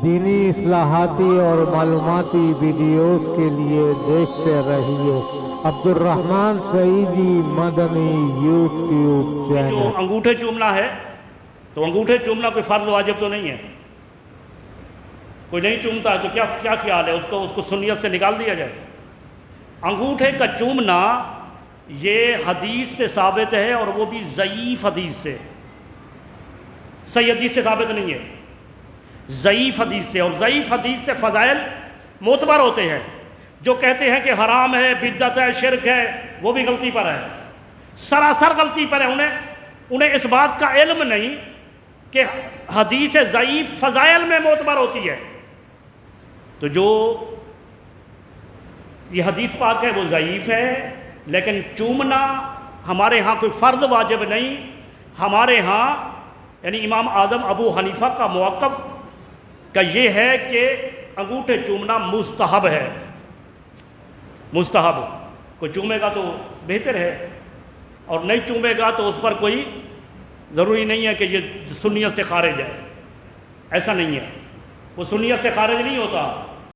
دینی اصلاحاتی اور معلوماتی ویڈیوز کے لیے دیکھتے رہیے عبدالرحمن سعیدی مدنی یوٹیوب جو چینل۔ انگوٹھے چومنا ہے تو انگوٹھے چومنا کوئی فرض واجب تو نہیں ہے. کوئی نہیں چومتا ہے تو کیا خیال ہے اس کو سنیت سے نکال دیا جائے؟ انگوٹھے کا چومنا یہ حدیث سے ثابت ہے، اور وہ بھی ضعیف حدیث سے. صحیح حدیث سے ثابت نہیں ہے، ضعیف حدیث سے. اور ضعیف حدیث سے فضائل معتبر ہوتے ہیں. جو کہتے ہیں کہ حرام ہے، بدعت ہے، شرک ہے، وہ بھی غلطی پر ہے، سراسر غلطی پر ہے. انہیں اس بات کا علم نہیں کہ حدیث ضعیف فضائل میں معتبر ہوتی ہے. تو جو یہ حدیث پاک ہے وہ ضعیف ہے، لیکن چومنا ہمارے ہاں کوئی فرض واجب نہیں. ہمارے ہاں یعنی امام اعظم ابو حنیفہ کا موقف کا یہ ہے کہ انگوٹھے چومنا مستحب ہے. مستحب، کوئی چومے گا تو بہتر ہے، اور نہیں چومے گا تو اس پر کوئی ضروری نہیں ہے کہ یہ سنیت سے خارج ہے. ایسا نہیں ہے، وہ سنیت سے خارج نہیں ہوتا.